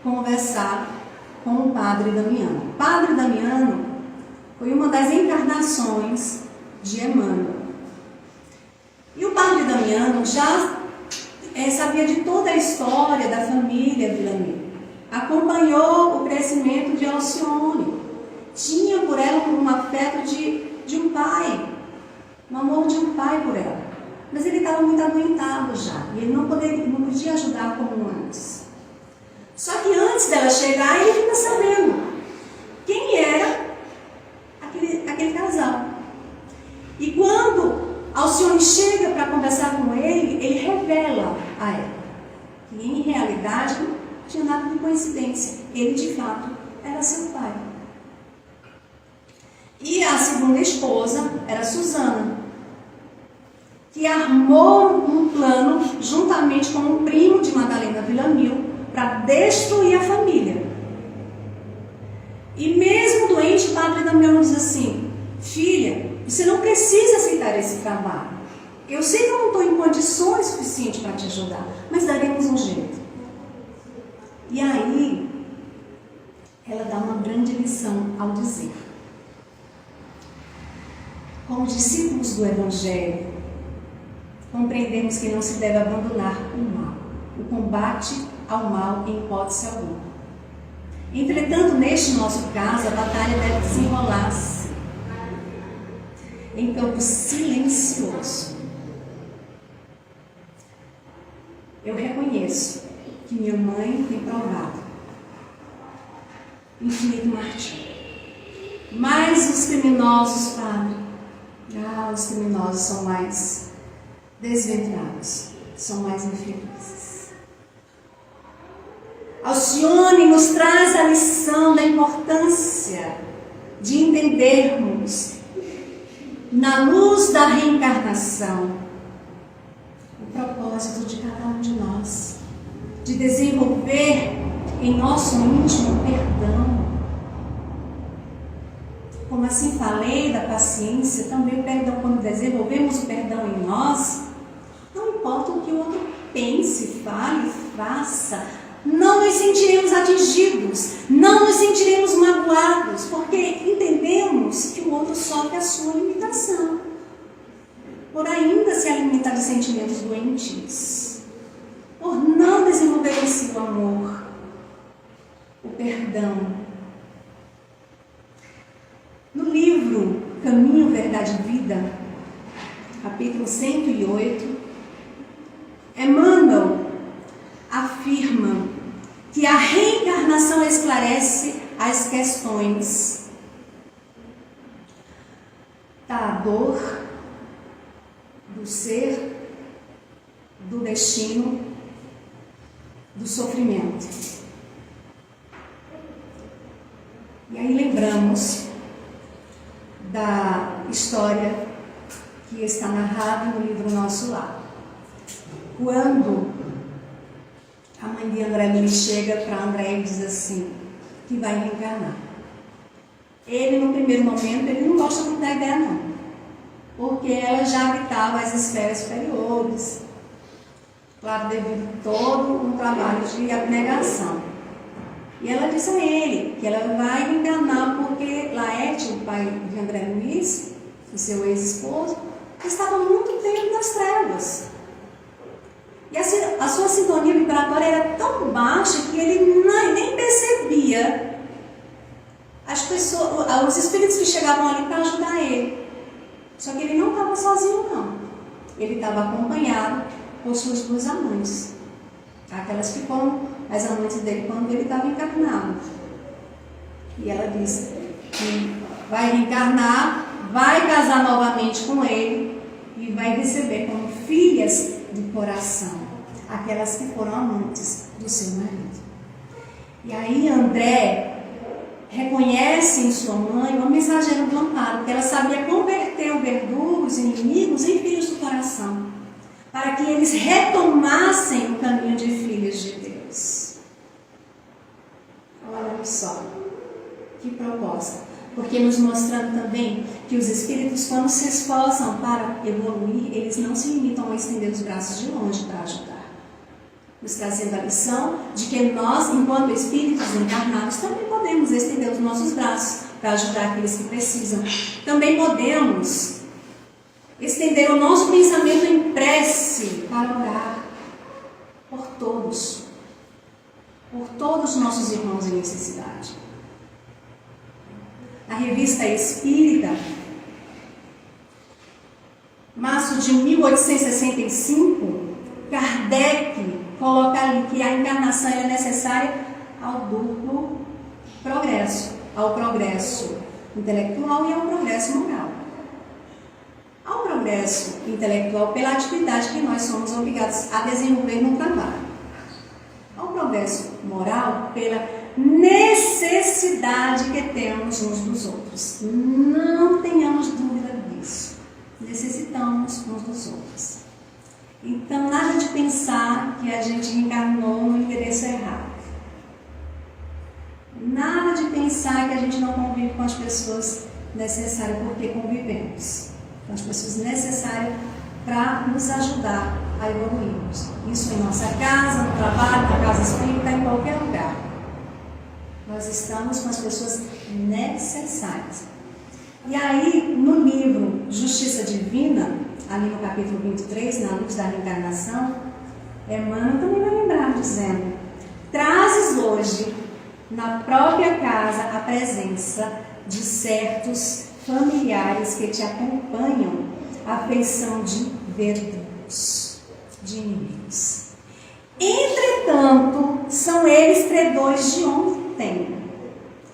conversar com o Padre Damiano. Padre Damiano foi uma das encarnações de Emmanuel. E o Padre Damiano já sabia de toda a história da família Villamil. Acompanhou o crescimento de Alcione. tinha por ela um afeto de um pai, um amor de um pai por ela. Mas ele estava muito adoentado já, e ele não podia ajudar como antes. Só que antes dela chegar, ele fica sabendo quem era aquele casal. E quando Alcione chega para conversar com ele revela a ela que em realidade não tinha nada de coincidência. Ele de fato era seu pai. E a segunda esposa era Susana, que armou um plano juntamente com um primo de Madalena Villamil para destruir a família. E mesmo doente, o padre Damião diz assim: filha, você não precisa aceitar esse trabalho. Eu sei que eu não estou em condições suficientes para te ajudar, mas daremos um jeito. E aí, ela dá uma grande lição ao dizer: como discípulos do Evangelho, compreendemos que não se deve abandonar o mal, o combate ao mal em hipótese alguma. Entretanto, neste nosso caso, a batalha deve desenrolar-se em campo silencioso. Eu reconheço que minha mãe tem provado infinito martírio. Mas os criminosos, padre, os criminosos são mais desventrados, são mais infelizes. Alcione nos traz a lição da importância de entendermos, na luz da reencarnação, o propósito de cada um de nós, de desenvolver em nosso íntimo perdão. Como assim falei da paciência, também o perdão, quando desenvolvemos o perdão em nós, não importa o que o outro pense, fale, faça, não nos sentiremos atingidos, não nos sentiremos magoados, porque entendemos que o outro sofre a sua limitação, por ainda se alimentar de sentimentos doentios, por não desenvolver em si o amor, o perdão. No livro Caminho, Verdade e Vida, capítulo 108, Emmanuel afirma que a reencarnação esclarece as questões da dor, do ser, do destino, do sofrimento. E aí lembramos da história que está narrada no livro Nosso Lar. Quando a mãe de André Luiz chega para André e diz assim, que vai reencarnar. Ele, no primeiro momento, ele não gosta muito da ideia, não. Porque ela já habitava as esferas superiores. Claro, devido a todo um trabalho de abnegação. E ela disse a ele que ela vai reencarnar porque Laerte, o pai de André Luiz, o seu ex-esposo, estava muito tempo nas trevas. E a sua sintonia vibratória era tão baixa que ele nem percebia as pessoas, os espíritos que chegavam ali para ajudar ele. Só que ele não estava sozinho, não. Ele estava acompanhado por suas duas amantes. Aquelas que foram as amantes dele quando ele estava encarnado. E ela disse que vai reencarnar, vai casar novamente com ele e vai receber como filhas de coração aquelas que foram amantes do seu marido. E aí André reconhece em sua mãe uma mensageira do amparo, porque ela sabia converter o verdugo, os inimigos, em filhos do coração, para que eles retomassem o caminho de filhos de Deus. Olha só, que proposta. Porque nos mostrando também que os espíritos, quando se esforçam para evoluir, eles não se limitam a estender os braços de longe para ajudar. Nos trazendo a lição de que nós, enquanto espíritos encarnados, também podemos estender os nossos braços para ajudar aqueles que precisam. Também podemos estender o nosso pensamento em prece para orar por todos os nossos irmãos em necessidade. A Revista Espírita, março de 1865, Kardec coloca ali que a encarnação é necessária ao duplo progresso, ao progresso intelectual e ao progresso moral. Ao progresso intelectual pela atividade que nós somos obrigados a desenvolver no trabalho. Ao progresso moral pela necessidade que temos uns dos outros. Não tenhamos dúvida disso. Necessitamos uns dos outros. Então, nada de pensar que a gente encarnou no endereço errado. Nada de pensar que a gente não convive com as pessoas necessárias, porque convivemos com as pessoas necessárias para nos ajudar a evoluirmos. Isso em nossa casa, no trabalho, na casa espírita, em qualquer lugar. Nós estamos com as pessoas necessárias. E aí, no livro Justiça Divina, ali no capítulo 23, na luz da reencarnação, Emmanuel também vai lembrar dizendo: trazes hoje na própria casa a presença de certos familiares que te acompanham a feição de verdugos, de inimigos. Entretanto, são eles credores de ontem,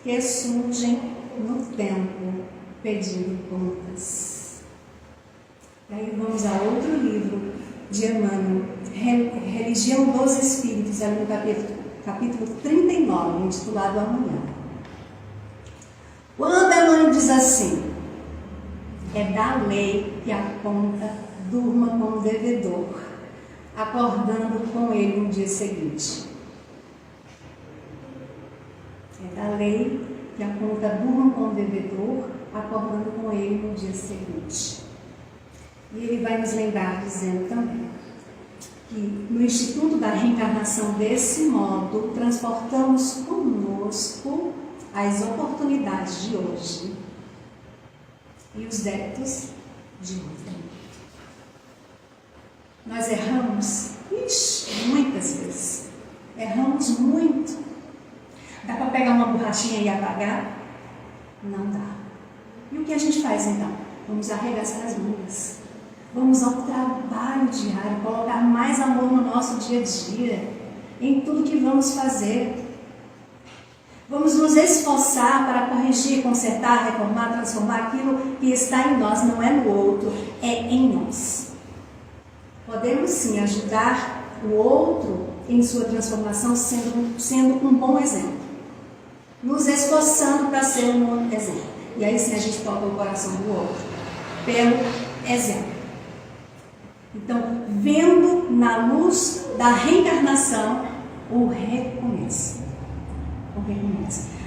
que surgem no tempo pedindo contas. E aí vamos a outro livro de Emmanuel, Religião dos Espíritos, ali no capítulo 39, intitulado Amanhã. Quando Emmanuel diz assim: é da lei que a conta durma com o devedor, acordando com ele no dia seguinte. É da lei que a conta durma com o devedor, acordando com ele no dia seguinte. E ele vai nos lembrar dizendo também que no Instituto da Reencarnação, desse modo, transportamos conosco as oportunidades de hoje e os débitos de ontem. Nós erramos, muitas vezes. Erramos muito. Dá para pegar uma borrachinha e apagar? Não dá. E o que a gente faz então? Vamos arregaçar as mangas. Vamos ao trabalho diário, colocar mais amor no nosso dia a dia, em tudo que vamos fazer. Vamos nos esforçar para corrigir, consertar, reformar, transformar aquilo que está em nós, não é no outro, é em nós. Podemos sim ajudar o outro em sua transformação sendo um bom exemplo. Nos esforçando para ser um bom exemplo. E aí sim a gente toca o coração do outro, pelo exemplo. Então, vendo na luz da reencarnação o recomeço.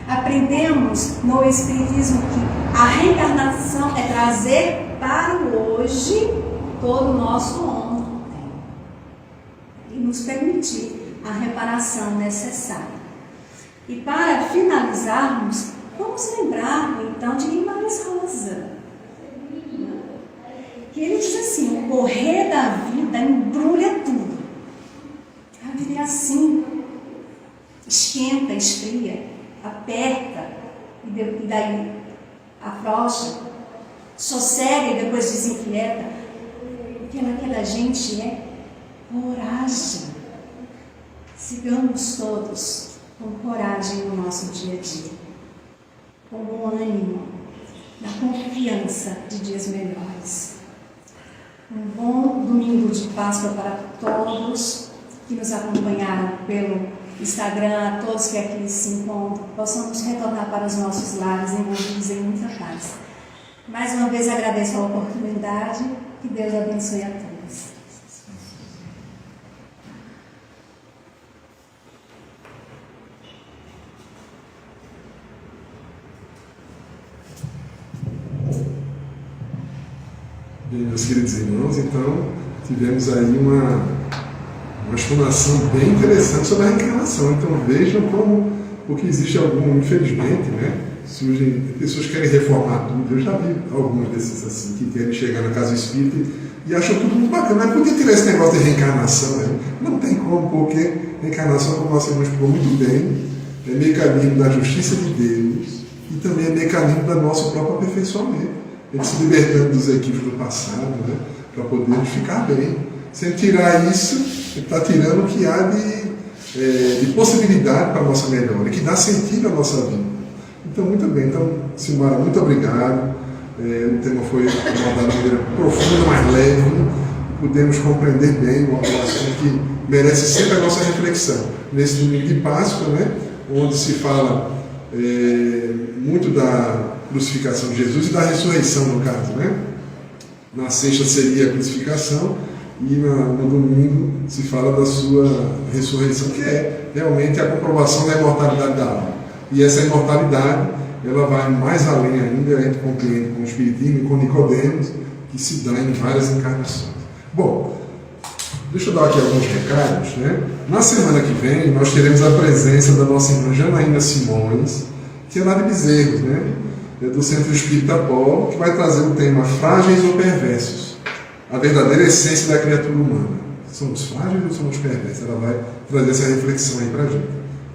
Aprendemos no Espiritismo que a reencarnação é trazer para o hoje todo o nosso ontem e nos permitir a reparação necessária. E para finalizarmos, vamos lembrar então de Guimarães Rosa, que ele diz assim: o correr da vida embrulha tudo. A vida é assim. Esquenta, esfria, aperta e daí afrouxa, sossega e depois desinquieta. O que naquela gente é coragem. Sigamos todos com coragem no nosso dia a dia, com bom ânimo, na confiança de dias melhores. Um bom domingo de Páscoa para todos que nos acompanharam pelo Instagram, a todos que aqui se encontram, possamos retornar para os nossos lares envolvidos em muita paz. Mais uma vez agradeço a oportunidade, que Deus abençoe a todos. Bem, meus queridos irmãos, então tivemos aí uma explanação bem interessante sobre a reencarnação. Então vejam como, porque existe infelizmente, né, surgem pessoas que querem reformar tudo. Eu já vi alguns desses assim, que querem chegar na casa espírita e acham tudo muito bacana. Mas por que tirar esse negócio de reencarnação? Né? Não tem como, porque reencarnação, como nossa irmã explicou muito bem, é mecanismo da justiça de Deus e também é mecanismo do nosso próprio aperfeiçoamento. Ele se libertando dos equívocos do passado, né? Para poder ficar bem. Se ele tirar isso, ele está tirando o que há de possibilidade para a nossa melhora, que dá sentido à nossa vida. Então, muito bem. Então, Silmara, muito obrigado. O tema foi abordado de uma maneira profunda, mais leve. Pudemos compreender bem uma assunto que merece sempre a nossa reflexão. Nesse domingo de Páscoa, né? Onde se fala muito da crucificação de Jesus e da ressurreição, no caso, né? Na sexta seria a crucificação e no domingo se fala da sua ressurreição, que é realmente a comprovação da imortalidade da alma. E essa imortalidade, ela vai mais além ainda, a gente compreende com o Espiritismo e com Nicodemos, que se dá em várias encarnações. Bom, deixa eu dar aqui alguns recados, né? Na semana que vem, nós teremos a presença da nossa irmã Janaína Simões, que é lá de Bezerros, né? Do Centro Espírita Polo, que vai trazer o tema Frágeis ou Perversos, a verdadeira essência da criatura humana. Somos frágeis ou somos perversos? Ela vai trazer essa reflexão aí para a gente,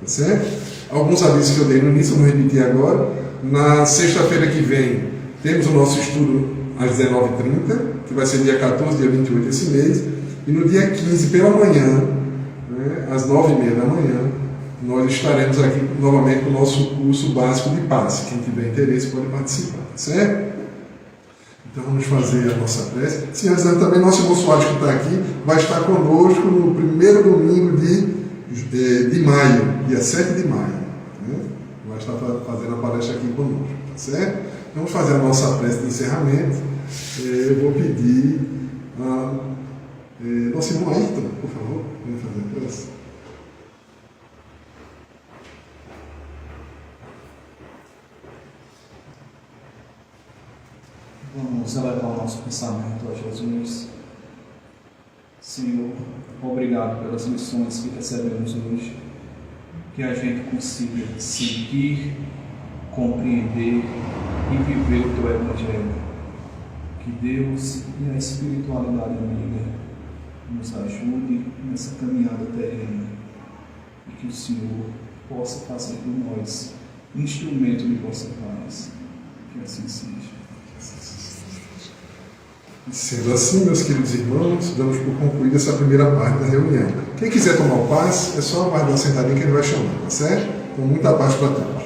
tá certo? Alguns avisos que eu dei no início, eu vou repetir agora. Na sexta-feira que vem, temos o nosso estudo às 19h30, que vai ser dia 14, dia 28 desse mês, e no dia 15, pela manhã, né, às 9h30 da manhã, nós estaremos aqui novamente com o nosso curso básico de passe. Quem tiver interesse pode participar, tá certo? Então vamos fazer a nossa prece. Sim, avisando também, nosso irmão Soares que está aqui vai estar conosco no primeiro domingo de maio, dia 7 de maio. Né? Vai estar fazendo a palestra aqui conosco, tá certo? Vamos fazer a nossa prece de encerramento. Eu vou pedir a nosso irmão Ayrton, por favor, vem fazer a prece. Vamos elevar o nosso pensamento a Jesus. Senhor, obrigado pelas lições que recebemos hoje. Que a gente consiga sentir, compreender e viver o Teu Evangelho. Que Deus e a espiritualidade amiga nos ajude nessa caminhada terrena. E que o Senhor possa fazer por nós instrumento de vossa paz. Que assim seja. Sendo assim, meus queridos irmãos, damos por concluída essa primeira parte da reunião. Quem quiser tomar o passe, é só aguardar sentadinho que ele vai chamar, tá certo? Com muita paz para todos.